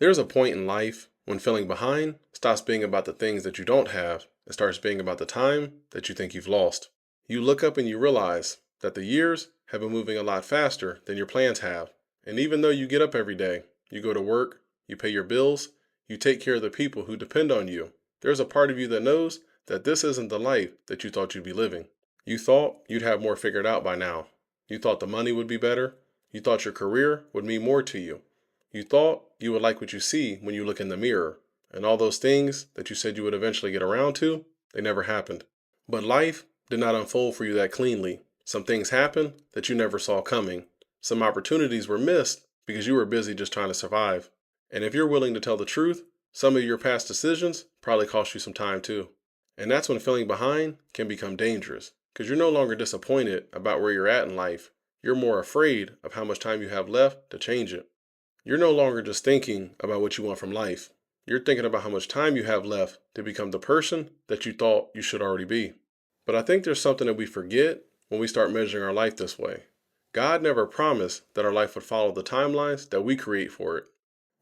There's a point in life when feeling behind stops being about the things that you don't have and starts being about the time that you think you've lost. You look up and you realize that the years have been moving a lot faster than your plans have. And even though you get up every day, you go to work, you pay your bills, you take care of the people who depend on you, there's a part of you that knows that this isn't the life that you thought you'd be living. You thought you'd have more figured out by now. You thought the money would be better. You thought your career would mean more to you. You thought you would like what you see when you look in the mirror, and all those things that you said you would eventually get around to, they never happened. But life did not unfold for you that cleanly. Some things happened that you never saw coming. Some opportunities were missed because you were busy just trying to survive. And if you're willing to tell the truth, some of your past decisions probably cost you some time too. And that's when feeling behind can become dangerous, because you're no longer disappointed about where you're at in life. You're more afraid of how much time you have left to change it. You're no longer just thinking about what you want from life. You're thinking about how much time you have left to become the person that you thought you should already be. But I think there's something that we forget when we start measuring our life this way. God never promised that our life would follow the timelines that we create for it.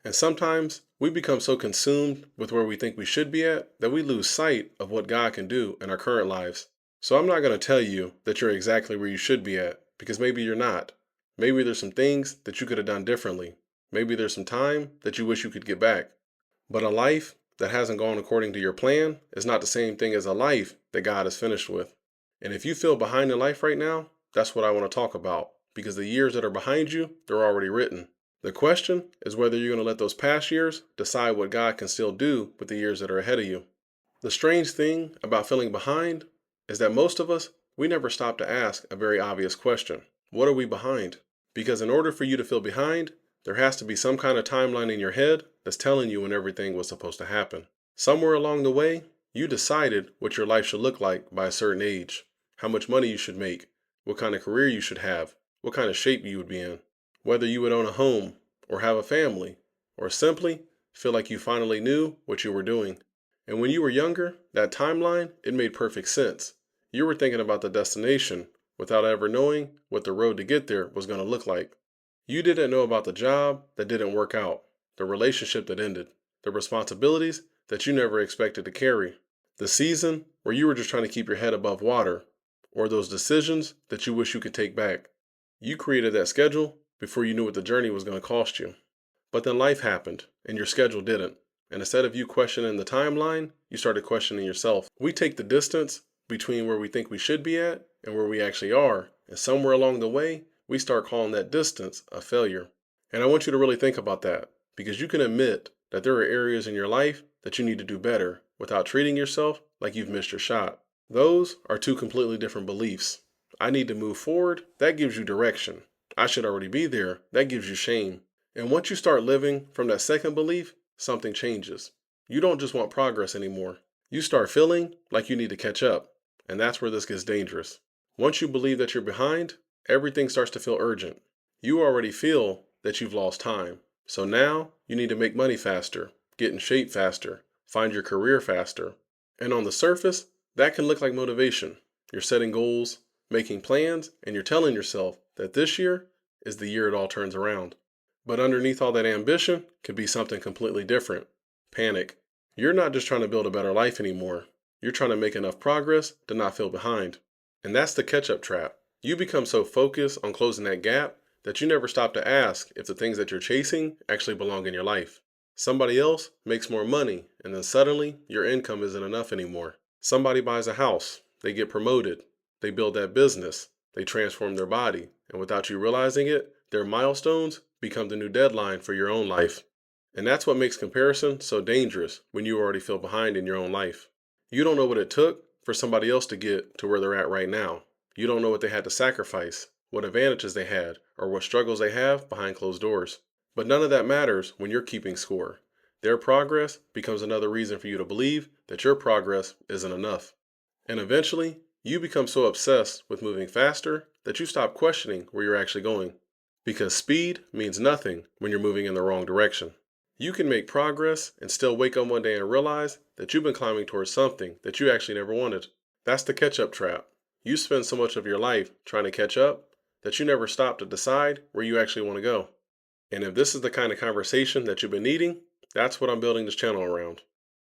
And sometimes we become so consumed with where we think we should be at that we lose sight of what God can do in our current lives. So I'm not going to tell you that you're exactly where you should be at, because maybe you're not. Maybe there's some things that you could have done differently. Maybe there's some time that you wish you could get back. But a life that hasn't gone according to your plan is not the same thing as a life that God is finished with. And if you feel behind in life right now, that's what I want to talk about, because the years that are behind you, they're already written. The question is whether you're going to let those past years decide what God can still do with the years that are ahead of you. The strange thing about feeling behind is that most of us, we never stop to ask a very obvious question. What are we behind? Because in order for you to feel behind, there has to be some kind of timeline in your head that's telling you when everything was supposed to happen. Somewhere along the way, you decided what your life should look like by a certain age, how much money you should make, what kind of career you should have, what kind of shape you would be in, whether you would own a home or have a family, or simply feel like you finally knew what you were doing. And when you were younger, that timeline, it made perfect sense. You were thinking about the destination without ever knowing what the road to get there was going to look like. You didn't know about the job that didn't work out, the relationship that ended, the responsibilities that you never expected to carry, the season where you were just trying to keep your head above water, or those decisions that you wish you could take back. You created that schedule before you knew what the journey was going to cost you. But then life happened, and your schedule didn't. And instead of you questioning the timeline, you started questioning yourself. We take the distance between where we think we should be at and where we actually are, and somewhere along the way, we start calling that distance a failure. And I want you to really think about that, because you can admit that there are areas in your life that you need to do better without treating yourself like you've missed your shot. Those are two completely different beliefs. I need to move forward, that gives you direction. I should already be there, that gives you shame. And once you start living from that second belief, something changes. You don't just want progress anymore. You start feeling like you need to catch up. And that's where this gets dangerous. Once you believe that you're behind, everything starts to feel urgent. You already feel that you've lost time. So now you need to make money faster, get in shape faster, find your career faster. And on the surface, that can look like motivation. You're setting goals, making plans, and you're telling yourself that this year is the year it all turns around. But underneath all that ambition could be something completely different. Panic. You're not just trying to build a better life anymore. You're trying to make enough progress to not feel behind. And that's the catch-up trap. You become so focused on closing that gap that you never stop to ask if the things that you're chasing actually belong in your life. Somebody else makes more money, and then suddenly your income isn't enough anymore. Somebody buys a house, they get promoted, they build that business, they transform their body, and without you realizing it, their milestones become the new deadline for your own life. And that's what makes comparison so dangerous when you already feel behind in your own life. You don't know what it took for somebody else to get to where they're at right now. You don't know what they had to sacrifice, what advantages they had, or what struggles they have behind closed doors. But none of that matters when you're keeping score. Their progress becomes another reason for you to believe that your progress isn't enough. And eventually, you become so obsessed with moving faster that you stop questioning where you're actually going. Because speed means nothing when you're moving in the wrong direction. You can make progress and still wake up one day and realize that you've been climbing towards something that you actually never wanted. That's the catch-up trap. You spend so much of your life trying to catch up that you never stop to decide where you actually want to go. And if this is the kind of conversation that you've been needing, That's what I'm building this channel around.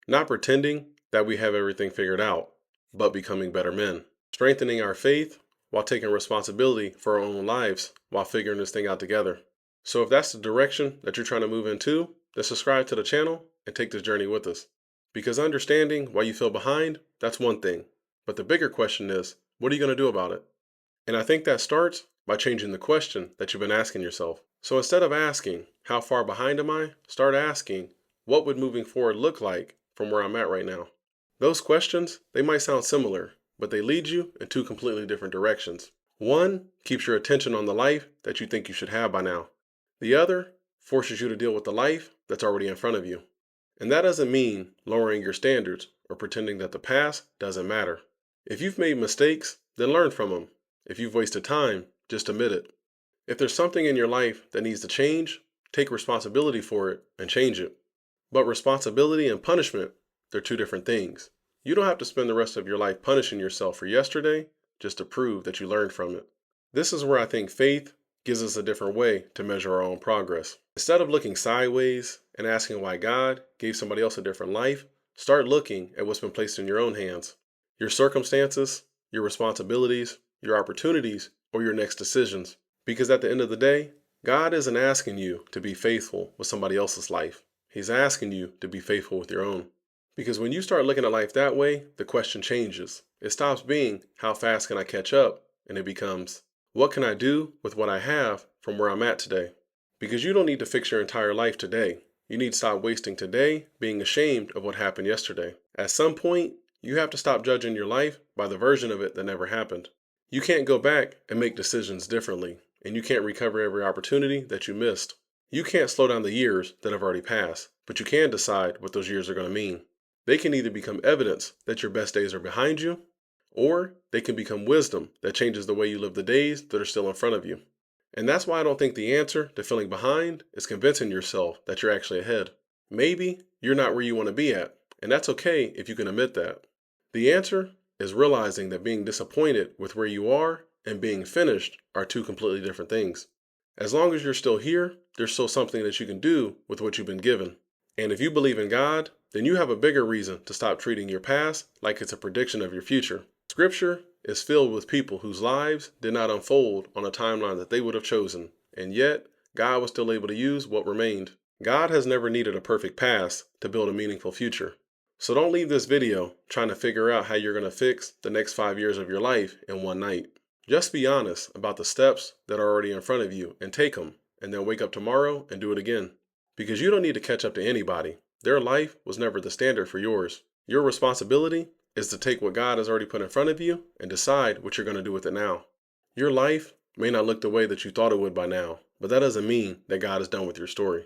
Not pretending that we have everything figured out, but becoming better men. Strengthening our faith while taking responsibility for our own lives while figuring this thing out together. So if that's the direction that you're trying to move into, then subscribe to the channel and take this journey with us. Because understanding why you feel behind, that's one thing. But the bigger question is, what are you going to do about it? And I think that starts by changing the question that you've been asking yourself. So instead of asking, how far behind am I? Start asking, what would moving forward look like from where I'm at right now? Those questions, they might sound similar, but they lead you in two completely different directions. One keeps your attention on the life that you think you should have by now. The other forces you to deal with the life that's already in front of you. And that doesn't mean lowering your standards or pretending that the past doesn't matter. If you've made mistakes, then learn from them. If you've wasted time, just admit it. If there's something in your life that needs to change, take responsibility for it and change it. But responsibility and punishment, they're two different things. You don't have to spend the rest of your life punishing yourself for yesterday just to prove that you learned from it. This is where I think faith gives us a different way to measure our own progress. Instead of looking sideways and asking why God gave somebody else a different life, start looking at what's been placed in your own hands. Your circumstances, your responsibilities, your opportunities, or your next decisions. Because at the end of the day, God isn't asking you to be faithful with somebody else's life. He's asking you to be faithful with your own. Because when you start looking at life that way, the question changes. It stops being, how fast can I catch up? And it becomes, what can I do with what I have from where I'm at today? Because you don't need to fix your entire life today. You need to stop wasting today being ashamed of what happened yesterday. At some point, you have to stop judging your life by the version of it that never happened. You can't go back and make decisions differently, and you can't recover every opportunity that you missed. You can't slow down the years that have already passed, but you can decide what those years are going to mean. They can either become evidence that your best days are behind you, or they can become wisdom that changes the way you live the days that are still in front of you. And that's why I don't think the answer to feeling behind is convincing yourself that you're actually ahead. Maybe you're not where you want to be at, and that's okay if you can admit that. The answer is realizing that being disappointed with where you are and being finished are two completely different things. As long as you're still here, there's still something that you can do with what you've been given. And if you believe in God, then you have a bigger reason to stop treating your past like it's a prediction of your future. Scripture is filled with people whose lives did not unfold on a timeline that they would have chosen, and yet God was still able to use what remained. God has never needed a perfect past to build a meaningful future. So don't leave this video trying to figure out how you're going to fix the next 5 years of your life in one night. Just be honest about the steps that are already in front of you and take them, and then wake up tomorrow and do it again. Because you don't need to catch up to anybody. Their life was never the standard for yours. Your responsibility is to take what God has already put in front of you and decide what you're going to do with it now. Your life may not look the way that you thought it would by now, but that doesn't mean that God is done with your story.